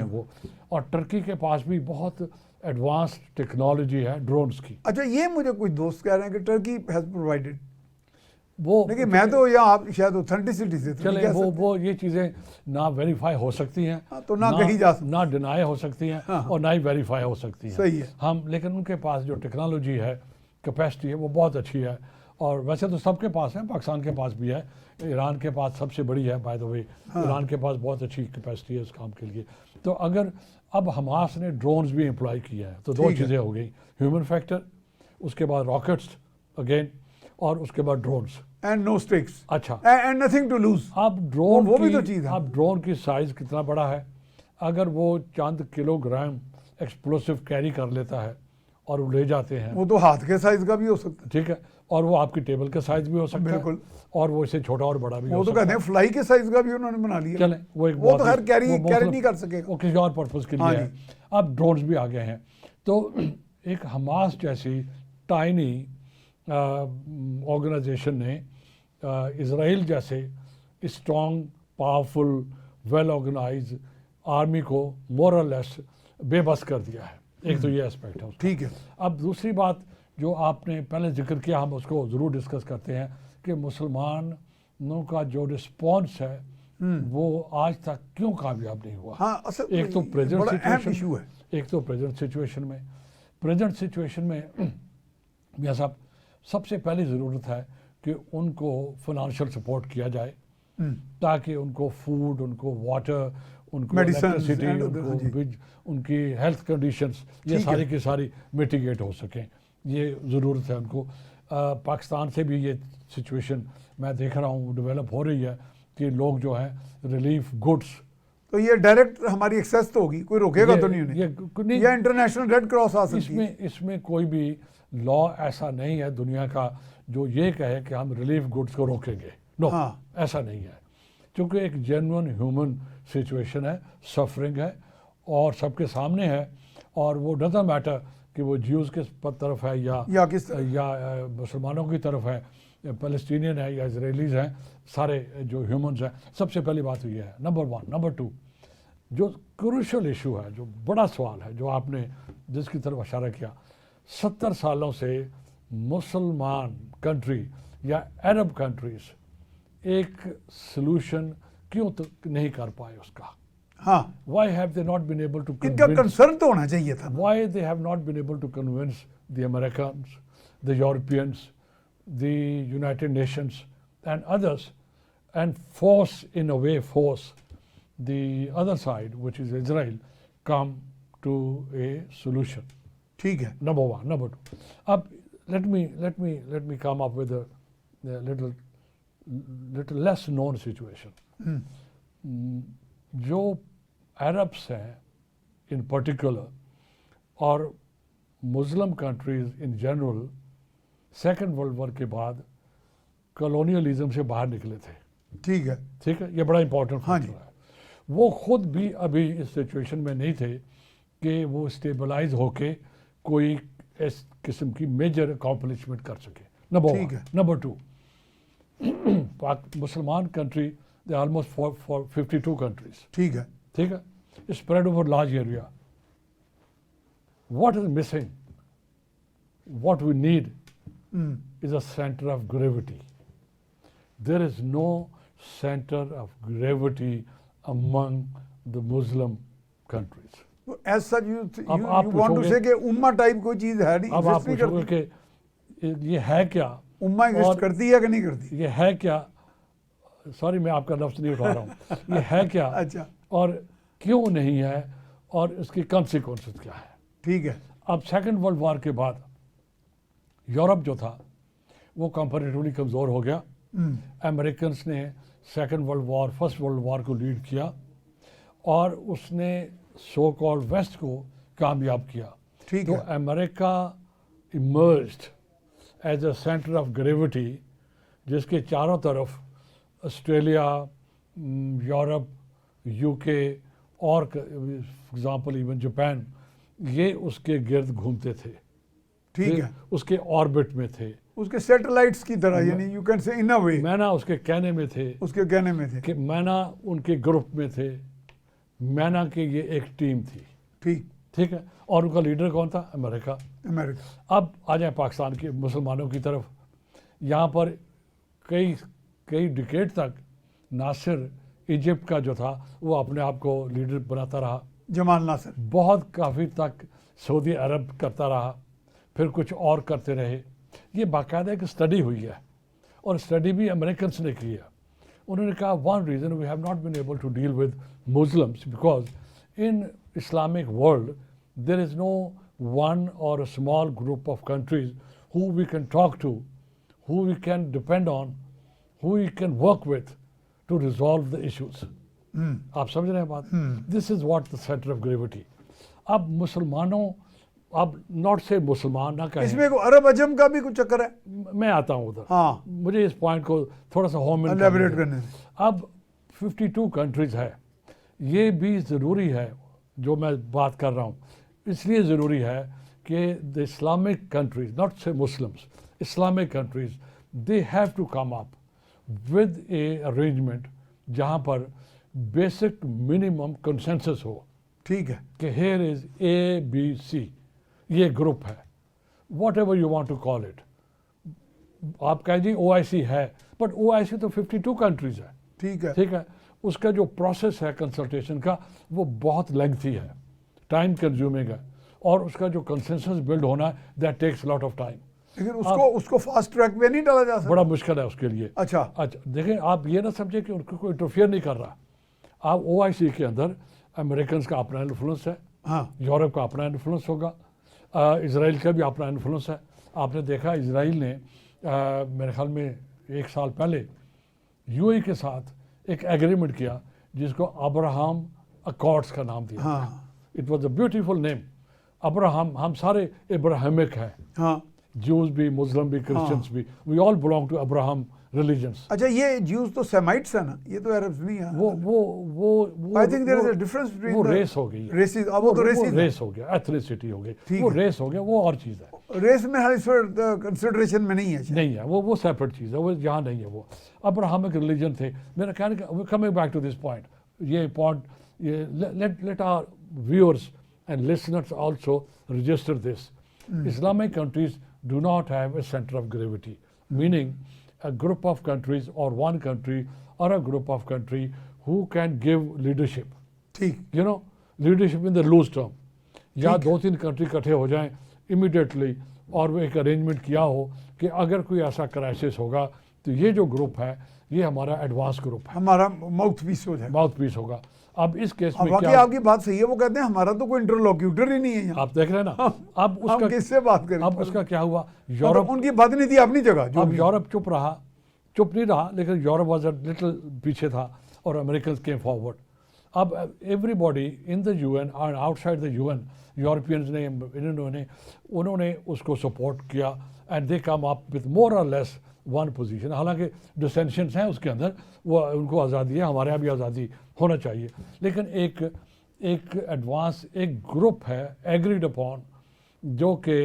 वो, और टर्की के पास भी बहुत एडवांस टेक्नोलॉजी है ड्रोन्स की। अच्छा, ये मुझे कुछ दोस्त कह रहे हैं कि टर्की हैज प्रोवाइडेड वो, लेकिन मैं तो यहाँ आप शायद ऑथेंटिसिटी से चले वो ये चीज़ें ना वेरीफाई हो सकती हैं, तो ना कही जा सकती, ना डिनाई हो सकती हैं, और ना ही वेरीफाई हो सकती हैं। सही है। हम लेकिन उनके पास जो टेक्नोलॉजी है, कैपेसिटी है, वो बहुत अच्छी है, और वैसे तो सबके पास है, पाकिस्तान के पास भी है, ईरान के पास सबसे बड़ी है बाय द वे, ईरान के पास बहुत अच्छी कैपेसिटी है इस काम के लिए। तो अगर अब हमास ने ड्रोन्स भी एम्प्लॉय किया है तो दो चीज़ें हो गई, ह्यूमन फैक्टर, उसके बाद रॉकेट्स अगेन, और उसके बाद ड्रोन्स एंड नो स्टिक्स, अच्छा, एंड नथिंग टू लूज। अब ड्रोन वो भी तो चीज़ है। अब ड्रोन की साइज़ कितना बड़ा है, अगर वो चंद किलोग्राम एक्सप्लोसिव कैरी कर लेता है और वो ले जाते हैं, वो तो हाथ के साइज का भी हो सकता है, ठीक है, और वो आपकी टेबल के साइज भी हो सकता बिल्कुल, और वो इससे छोटा और बड़ा भी हो वो तो सकता कहते हैं फ्लाई के साइज का भी उन्होंने बना लिया। चले वो तो खैर कैरी नहीं कर सकेगा, वो किसी और पर्पज़ के लिए है। अब ड्रोन्स भी आ गए हैं, तो एक हमास जैसी टाइनी ऑर्गेनाइजेशन ने इज़राइल जैसे strong, powerful, well organize army को मोर और लेस बेबस कर दिया है। एक तो ये एस्पेक्ट है। ठीक है। अब दूसरी बात जो आपने पहले जिक्र किया, हम उसको ज़रूर डिस्कस करते हैं कि मुसलमानों का जो रिस्पॉन्स है वो आज तक क्यों कामयाब नहीं हुआ। एक तो प्रेजेंट सिचुएशन है, एक तो प्रेजेंट सिचुएशन में मियां साहब सबसे पहली ज़रूरत है कि उनको फाइनेंशियल सपोर्ट किया जाए, ताकि उनको फूड, उनको वाटर, उनको इलेक्ट्रिसिटी, उनको उनकी हेल्थ कंडीशंस, ये सारी की सारी मिटिगेट हो सकें, ये ज़रूरत है उनको। पाकिस्तान से भी ये सिचुएशन मैं देख रहा हूँ डेवलप हो रही है कि लोग जो हैं रिलीफ गुड्स, तो ये डायरेक्ट हमारी एक्सेस तो होगी, कोई रोकेगा तो नहीं उन्हें, या इंटरनेशनल रेड क्रॉस आ सकती है। इसमें कोई भी लॉ ऐसा नहीं है दुनिया का जो ये कहे कि हम रिलीफ गुड्स को रोकेंगे, नो, ऐसा नहीं है, क्योंकि एक जेन्युइन ह्यूमन सिचुएशन है, सफरिंग है और सबके सामने है, और वो डजंट मैटर कि वो ज्यूज़ के तरफ है या मुसलमानों की तरफ है, पैलेस्टीनियन है या इजरायलीज हैं, सारे जो ह्यूमंस हैं। सबसे पहली बात तो ये है, नंबर वन। नंबर टू, जो क्रूशल इशू है, जो बड़ा सवाल है, जो आपने जिसकी तरफ इशारा किया, 70 सालों से मुसलमान कंट्री या अरब कंट्रीज एक सलूशन क्यों तो नहीं कर पाए उसका। Why have they not been able to convince? इनका कंसर्न तो होना चाहिए था। Why they have not been able to convince the Americans, the Europeans, the United Nations and others, and force the other side, which is Israel, come to a solution. ठीक है। Number one. Number two. Ab, let me come up with a little less known situation. जो Arabs हैं in particular और Muslim countries in general Second World War के बाद colonialism से बाहर निकले थे। ठीक है, ये बड़ा इंपॉर्टेंट फैक्टर है। वो खुद भी अभी इस सिचुएशन में नहीं थे कि वो स्टेबलाइज होके कोई इस किस्म की मेजर अकॉम्प्लिशमेंट कर सके। Number one. नंबर टू, मुसलमान country they almost for 52 countries. ठीक है, spread over large area. What is missing? What we need is a center of gravity. There is no center of gravity among the Muslim countries. As such, you want to say कि उम्मा type कोई चीज़ है नहीं। अब आप पूछोगे कि ये है क्या? उम्मा एग्जिस्ट करती है कि नहीं करती? ये है क्या? सॉरी, मैं आपका लफ्ज़ नहीं उठा रहा हूँ। ये है क्या? अच्छा। और क्यों नहीं है, और इसकी कॉन्सिक्वेंसेस क्या है। ठीक है। अब सेकेंड वर्ल्ड वॉर के बाद यूरोप जो था वो कंपैरेटिवली कमज़ोर हो गया। अमेरिकन्स ने second world war, first world war को लीड किया और उसने सो कॉल्ड वेस्ट को कामयाब किया। ठीक तो है। America emerged as a centre of gravity, जिसके चारों तरफ ऑस्ट्रेलिया, यूरोप, यूके और एग्जांपल इवन जापान, ये उसके गिर्द घूमते थे। ठीक है। उसके ऑर्बिट में थे, उसके सैटेलाइट्स की तरह, यानी यू कैन से इन अ वे मैना उसके कहने में थे, उसके कहने में थे कि मैना उनके ग्रुप में थे, मैना की ये एक टीम थी। ठीक है। और उनका लीडर कौन था? अमेरिका। अब आ जाए पाकिस्तान के मुसलमानों की तरफ। यहाँ पर कई डिकेड तक नासिर इजिप्ट का जो था वो अपने आप को लीडर बनाता रहा, जमाल नासिर। बहुत काफ़ी तक सऊदी अरब करता रहा, फिर कुछ और करते रहे। ये बाकायदा एक स्टडी हुई है और स्टडी भी अमेरिकन्स ने की है। उन्होंने कहा one reason we have not been able to deal with Muslims because in Islamic world there is no one और a small group of countries who we can talk to, who we can depend on, who we can work with to resolve the issues. आप समझ रहे हैं बात? This is what the centre of gravity. अब मुसलमानों, अब not से मुसलमान ना कहें, इसमें अरब अजम का भी कुछ चक्कर है। मैं आता हूँ उधर। हाँ, मुझे इस पॉइंट को थोड़ा सा होम एलैबोरेट करने। अब 52 कंट्रीज है, ये भी ज़रूरी है जो मैं बात कर रहा हूँ, इसलिए ज़रूरी है कि the Islamic countries, not so Muslims, Islamic countries, they have to come up with a arrangement जहाँ पर बेसिक मिनिमम कंसेंसस हो। ठीक है। कि हेयर इज ABC, ये ग्रुप है, whatever you want to call it. आप कहें जी OIC है, बट OIC तो 52 कंट्रीज है। ठीक है। उसका जो प्रोसेस है कंसल्टेशन का वो बहुत लेंथी है, टाइम कंज्यूमिंग है, और उसका जो कंसेंसस बिल्ड होना है that takes lot of time. लेकिन उसको फास्ट ट्रैक पे नहीं डाला जा सकता। बड़ा मुश्किल है उसके लिए। अच्छा, देखिए, आप ये ना समझे कि उनको कोई इंटरफियर नहीं कर रहा। आप OIC के अंदर अमेरिकन का अपना इन्फ्लुएंस है, हाँ, यूरोप का अपना इन्फ्लुएंस होगा, इजराइल का भी अपना इन्फ्लुएंस है। आपने देखा इजराइल ने मेरे ख्याल में 1 साल पहले UAE के साथ एक एग्रीमेंट किया जिसको अब्राहम अकॉर्ड्स का नाम दिया। हाँ, it was a beautiful name. Abraham, हम सारे इब्राहिमिक हैं, हाँ, ज्यूज भी, मुस्लिम भी, क्रिश्चियंस भी, we all belong to Abraham religions. अच्छा, ये ज्यूज तो सेमाइट्स है ना, ये तो अरब्स नहीं है। वो I think there is a difference between वो रेस हो गई, रेसिस। अब वो तो रेस हो गया, एथनिसिटी हो गई, वो रेस हो गया, वो और चीज़ है। रेस में हर इस कंसिडरेशन में नहीं है। नहीं है वो सेपरेट चीज़ है, वो यहाँ नहीं है। वो अब्राहमिक रिलीजन थे। मेरा कहने का, coming back to this point, ये पॉइंट, ये let our viewers and listeners also register this. Islamic countries do not have a center of gravity, meaning a group of countries or one country or a group of country who can give leadership. ठीक, You know, leadership in the loose term. या 2-3 country इकट्ठे हो जाएं immediately और वो एक arrangement किया हो कि अगर कोई ऐसा क्राइसिस होगा तो ये जो ग्रुप है ये हमारा एडवांस ग्रुप है, हमारा माउथ पीस हो जाए। माउथ पीस होगा। अब इस केस में बाकी क्या, आपकी बात सही है, वो कहते हैं हमारा तो कोई इंटरलोक्यूटर ही नहीं है यहाँ। आप देख रहे हैं ना। अब हम उसका किससे बात करें? अब उसका क्या हुआ, यूरोप उनकी बात नहीं थी अपनी जगह। अब यूरोप चुप नहीं रहा, लेकिन यूरोप वाज अ लिटिल पीछे था और अमेरिकन केम फॉरवर्ड। अब एवरीबॉडी इन द UN और आउटसाइड द UN, यूरोपियंस ने, उन्होंने उसको सपोर्ट किया and they come up with more और लेस वन पोजीशन। हालांकि डिसेंशंस हैं उसके अंदर, वो उनको आज़ादी है, हमारे यहाँ भी आज़ादी होना चाहिए, लेकिन एक एडवांस एक ग्रुप है एग्रीड अपॉन जो कि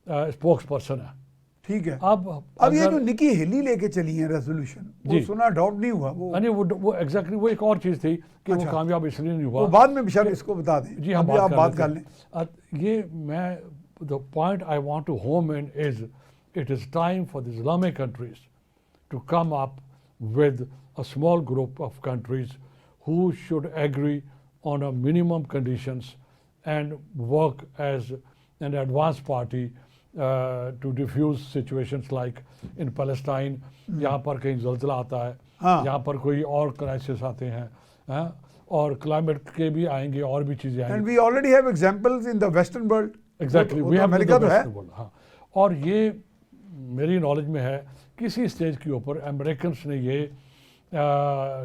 स्पोक्स पर्सन है। ठीक है। अब ये जो निकी हेली लेके चली है रेजोल्यूशन, वो सुना अडॉप्ट नहीं हुआ वो एग्जैक्टली वो एक और चीज़ थी कि वो कामयाब इसलिए नहीं हुआ। वो बाद में बेशक इसको बता दें जी, हम आप बात कर लें। ये मैं the point I want to home in is it is time for the Islamic countries to come up with a small group of countries who should agree on a minimum conditions and work as an advanced party to diffuse situations like in Palestine. यहाँ पर कहीं ज़ल्ज़ला आता है, यहाँ पर कोई और crisis आते हैं, और क्लाइमेट के भी आएंगे और भी चीज़ें आएंगी। And we already have examples in the Western world. Exactly, we have America तो है। हाँ, और ये मेरी नॉलेज में है किसी स्टेज के ऊपर अमेरिकन ने ये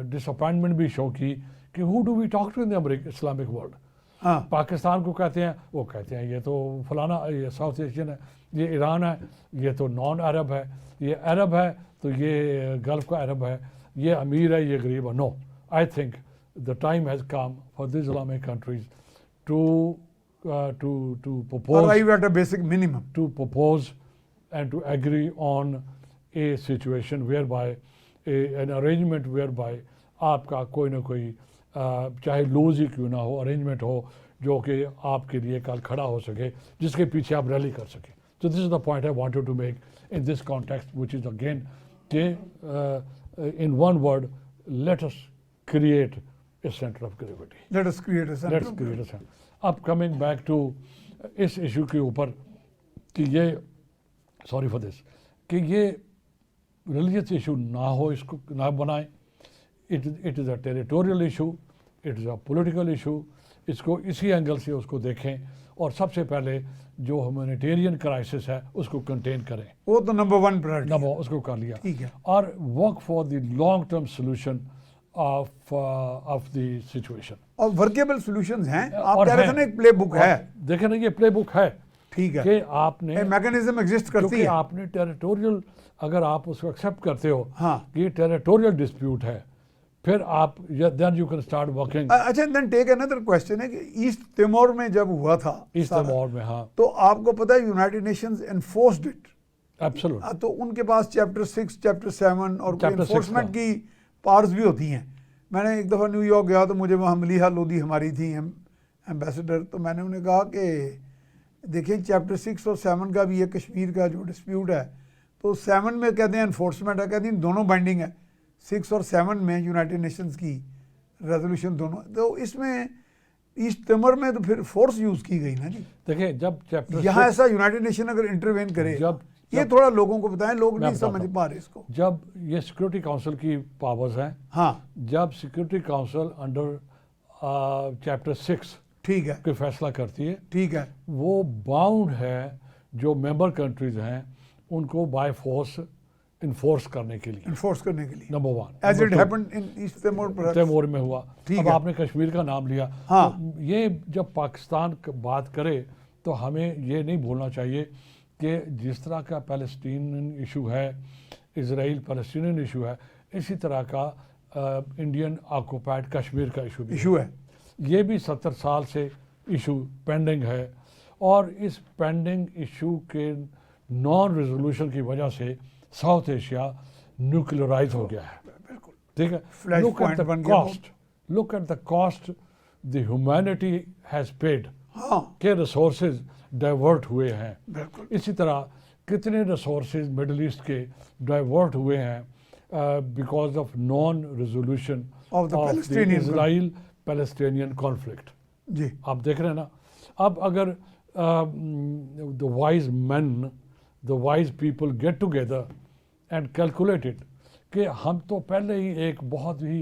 डिसअपॉइंटमेंट भी शो की कि who do we talk to in the Islamic world. हाँ पाकिस्तान को कहते हैं, वो कहते हैं ये तो फलाना, ये साउथ एशियन है, ये ईरान है, ये तो नॉन अरब है, ये अरब है तो ये गल्फ का अरब है, ये अमीर है, ये गरीब है। No, I think the time has come for the Islamic countries to propose, arrive at a basic minimum. to propose and to agree on a situation whereby an arrangement whereby आपका कोई ना कोई चाहे लूज ही क्यों ना हो arrangement हो जो कि आपके लिए कल खड़ा हो सके, जिसके पीछे आप रैली कर सकें। So this is the point I wanted to make in this context, which is again in one word, let us create a center of gravity. Let us create a center. Let's create a center. अब coming back to इस issue के ऊपर कि ये sorry for this कि ये religious issue ना हो, इसको ना बनाएं। It is a territorial issue, it is a political issue. इसको इसी एंगल से उसको देखें और सबसे पहले जो ह्यूमैनिटेरियन क्राइसिस है उसको कंटेन करें। वो तो नंबर 1 प्रायोरिटी, नंबर उसको कर लिया, ठीक है। और work for the long term solution of the situation. और वर्केबल सॉल्यूशंस हैं। आप और कह रहे थे ना एक प्ले बुक है, देखें ना, ये प्ले बुक है, ठीक है, कि आपने मैकेनिज्म एग्जिस्ट करती क्योंकि है। आपने टेरिटोरियल, अगर आप उसको एक्सेप्ट करते हो हाँ। कि ये टेरिटोरियल डिस्प्यूट है, फिर आप then you can start working. अच्छा, देन टेक अनदर क्वेश्चन है कि ईस्ट तिमोर में जब हुआ था, ईस्ट तिमोर में, हाँ, तो आपको पता है United Nations enforced it. Absolutely. तो उनके पास चैप्टर 6, चैप्टर 7 और Chapter 6 एनफोर्समेंट का। की पावर्स भी होती हैं। मैंने एक दफ़ा न्यूयॉर्क गया तो मुझे वहाँ मलिहा लोधी हमारी थी एम्बेसडर, तो मैंने उन्हें कहा कि देखिए चैप्टर 6 और 7 का भी ये कश्मीर का जो डिस्प्यूट है, तो 7 में कहते हैं एनफोर्समेंट है, कहते हैं दोनों बाइंडिंग है, 6 और 7 में यूनाइटेड नेशंस की रेजोल्यूशन दोनों। तो इसमें ईस्ट तिमोर में तो फिर फोर्स यूज़ की गई ना जी। देखिए जब चैप्टर यहाँ ऐसा यूनाइटेड नेशन अगर इंटरवेन करे, ये थोड़ा लोगों को बताएं, लोग नहीं समझ पा रहे इसको। जब ये सिक्योरिटी काउंसिल की पावर्स हैं, हाँ, जब सिक्योरिटी काउंसिल अंडर चैप्टर 6 ठीक है, कोई फैसला करती है, ठीक है, वो बाउंड है जो मेंबर कंट्रीज हैं उनको बाय फोर्स इन्फोर्स करने के लिए, इन्फोर्स करने के लिए। Number 1 as it happened in East Timor, Timor में हुआ। ठीक अब है। आपने कश्मीर का नाम लिया, हाँ। तो ये जब पाकिस्तान बात करे तो हमें ये नहीं भूलना चाहिए कि जिस तरह का पैलेस्टीनियन इशू है, इजराइल पैलेस्टीनियन इशू है, इसी तरह का इंडियन ऑक्युपाइड कश्मीर का इशू है। ये भी 70 साल से इशू पेंडिंग है, और इस पेंडिंग इशू के नॉन रेजोल्यूशन की वजह से साउथ एशिया न्यूक्लियराइज हो गया है। बिल्कुल, ठीक है। Flash look at point the बन गया। Cost, look at the cost the humanity has paid, हाँ, के रिसोर्सेज डाइवर्ट हुए हैं। बिल्कुल। इसी तरह कितने रिसोर्सेज मिडल ईस्ट के डाइवर्ट हुए हैं because of non resolution of the Israel Palestinian conflict. जी, आप देख रहे हैं ना। अब अगर the wise man, the wise people get together and calculated कि हम तो पहले ही एक बहुत ही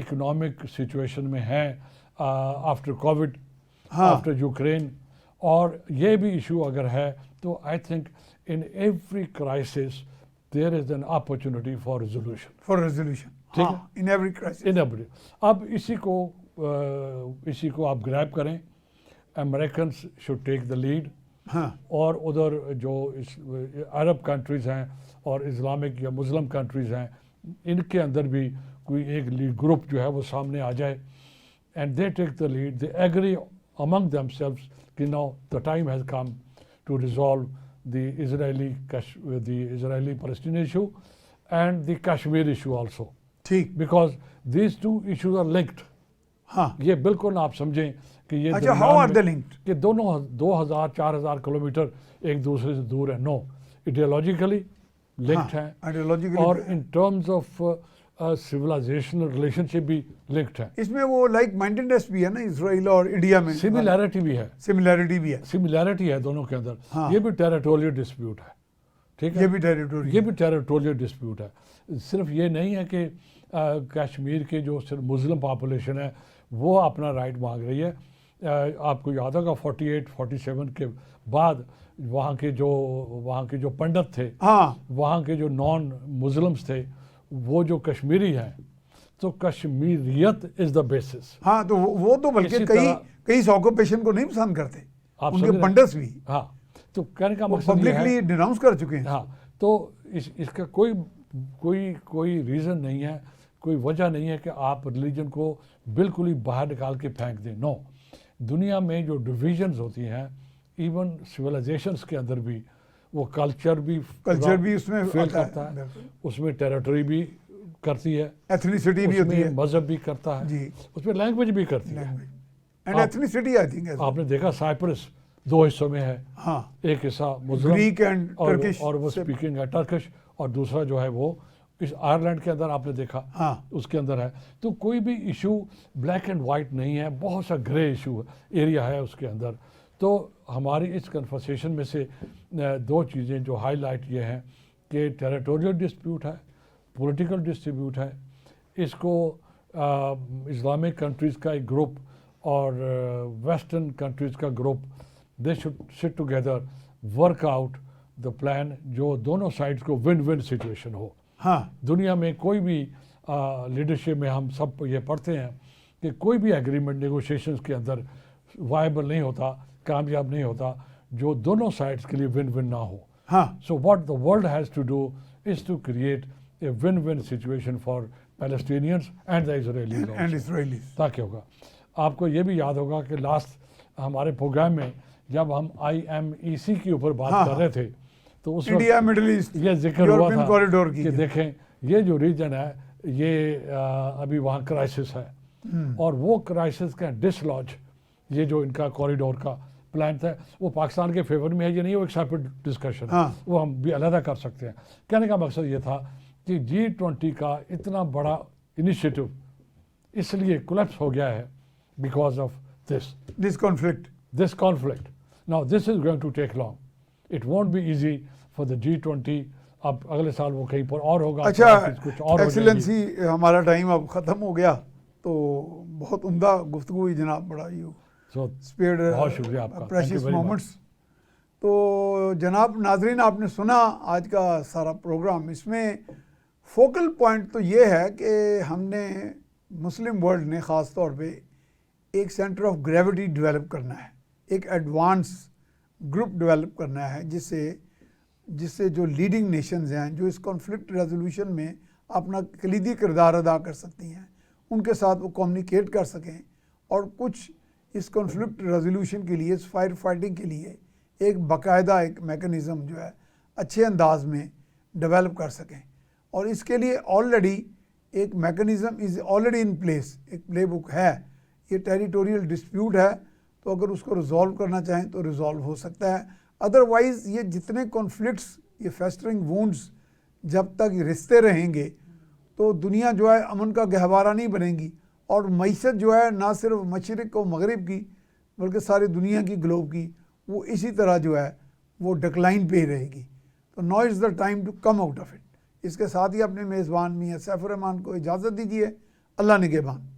इकोनॉमिक सिचुएशन में हैं आफ्टर कोविड, आफ्टर यूक्रेन, और ये भी इशू अगर है तो I think in every crisis there is an opportunity for resolution. ठीक है, in every crisis, in every. अब इसी को आप ग्रैब करें, Americans should take the lead. हाँ, और उधर जो अरब कंट्रीज़ हैं और इस्लामिक या मुस्लिम कंट्रीज़ हैं, इनके अंदर भी कोई एक लीड ग्रुप जो है वो सामने आ जाए, and they take the lead, they agree among themselves कि now the time has come to resolve the Israeli Palestinian issue and the Kashmir issue also, ठीक, because these two issues are linked. हाँ, ये बिल्कुल आप समझें कि ये अच्छा, हाउ आर दे लिंक्ड? कि दोनों 2000-4000 किलोमीटर एक दूसरे से दूर है। नो, आइडियोलॉजिकली लिंक्ड हैं, आइडियोलॉजिकली, और in terms of civilisational relationship भी लिंक्ड है। इसमें वो लाइक माइंडेडनेस भी है ना इसराइल और इंडिया में, सिमिलैरिटी भी है, सिमिलैरिटी भी है। सिमिलैरिटी है दोनों के अंदर। हाँ। ये भी टेरिटोरियल डिस्प्यूट है, ठीक है, ये भी टेरिटोरियल, ये भी टेरिटोरियल डिस्प्यूट है। सिर्फ ये नहीं है कि कश्मीर के जो सिर्फ मुस्लिम पॉपुलेशन है वो अपना राइट मांग रही है। आपको याद होगा 48-47 के बाद वहाँ के जो पंडित थे, हाँ वहाँ के जो नॉन मुस्लिम्स थे, वो जो कश्मीरी हैं, तो कश्मीरियत इज़ द बेसिस। हाँ, तो वो तो बल्कि कई इस ऑक्यूपेशन को नहीं पसंद करते, उनके पंडित भी। हाँ, तो कहने का मकसद पब्लिकली डिनाउंस कर चुके हैं। हाँ, तो इसका कोई रीज़न नहीं है, कोई वजह नहीं है कि आप रिलीजन को बिल्कुल ही बाहर निकाल के फेंक दें। नो, दुनिया में जो डिविजन्स होती हैं, इवन सिविलाइजेशंस के अंदर भी, वो कल्चर भी उसमें फेल करता है, उसमें टेरिटरी भी करती है, एथनिसिटी भी होती है, मजहब भी करता है जी, उसमें लैंग्वेज भी करती है, एंड एथनिसिटी आई थिंक आपने देखा साइप्रस 2 हिस्सों में है। हाँ, एक हिस्सा मुस्लिम ग्रीक एंड टर्किश और वो स्पीकिंग है टर्किश, और दूसरा जो है वो इस आयरलैंड के अंदर आपने देखा, हाँ, उसके अंदर है। तो कोई भी इशू ब्लैक एंड वाइट नहीं है, बहुत सा ग्रे इशू एरिया है उसके अंदर। तो हमारी इस कन्वर्सेशन में से 2 चीज़ें जो हाईलाइट ये हैं कि टेरिटोरियल डिस्प्यूट है, पॉलिटिकल डिस्प्यूट है, इसको इस्लामिक कंट्रीज़ का एक ग्रुप और वेस्टर्न कंट्रीज़ का group, they should sit together, work out the plan जो दोनों साइड्स को विन विन सिचुएशन हो। हाँ, दुनिया में कोई भी लीडरशिप में हम सब ये पढ़ते हैं कि कोई भी एग्रीमेंट नेगोशिएशंस के अंदर वायबल नहीं होता, कामयाब नहीं होता, जो दोनों साइड्स के लिए विन विन ना हो। हाँ, so what the world has to do is to create a win win situation for Palestinians and the Israelis. ताकि होगा, आपको ये भी याद होगा कि लास्ट हमारे प्रोग्राम में जब हम IMEC के ऊपर बात कर रहे थे, तो उस इंडिया मिडिल ईस्ट ये जिक्र हुआ था कॉरिडोर की कि देखें ये जो रीजन है ये अभी वहाँ क्राइसिस है, और वो क्राइसिस का डिसलॉज, ये जो इनका कॉरिडोर का प्लान था, वो पाकिस्तान के फेवर में है, ये नहीं, वो एक सेपरेट डिस्कशन है, वो हम भी अलग कर सकते हैं। कहने का मकसद ये था कि G20 का इतना बड़ा इनिशिएटिव इसलिए कोलैप्स हो गया है because of this conflict. Now this is going to take long, it won't be easy for the G20। अब अगले साल वो कहीं पर और होगा। अच्छा, कुछ और एक्सीलेंसी, हमारा टाइम अब ख़त्म हो गया, तो बहुत उम्दा गुफ्तगू हुई जनाब, बड़ा यू स्पेयर्ड, बहुत शुक्रिया आपका, प्रेशियस मोमेंट्स। तो जनाब नाजरीन, आपने सुना आज का सारा प्रोग्राम। इसमें फोकल पॉइंट तो ये है कि हमने मुस्लिम वर्ल्ड ने ख़ास तौर पे एक सेंटर ऑफ ग्रेविटी डेवलप करना है, एक एडवांस ग्रुप डेवलप करना है, जिससे जो लीडिंग नेशंस हैं, जो इस कॉन्फ्लिक्ट रेजोल्यूशन में अपना कलीदी किरदार अदा कर सकती हैं, उनके साथ वो कम्युनिकेट कर सकें और कुछ इस कॉन्फ्लिक्ट रेजोल्यूशन के लिए, इस फायर फाइटिंग के लिए एक बाकायदा एक मेकनिज़म जो है अच्छे अंदाज में डेवलप कर सकें। और इसके लिए ऑलरेडी एक mechanism is already in place, एक प्ले बुक है। ये टेरिटोरियल डिस्प्यूट है, तो अगर उसको रिजॉल्व करना चाहें तो रिजॉल्व हो सकता है। अदरवाइज़ ये जितने कॉन्फ्लिक्ट्स, ये फेस्टरिंग वुंड्स जब तक रिश्ते रहेंगे, तो दुनिया जो है अमन का गहवारा नहीं बनेगी, और मईशत जो है ना सिर्फ मशरिक़ और मगरिब की बल्कि सारी दुनिया की, ग्लोब की, वो इसी तरह जो है वो डिक्लाइन पे ही रहेगी। तो now is the time to come out of it. इसके साथ ही अपने मेज़बान मियां सैफुर रहमान को इजाज़त दीजिए। अल्लाह निगहबान।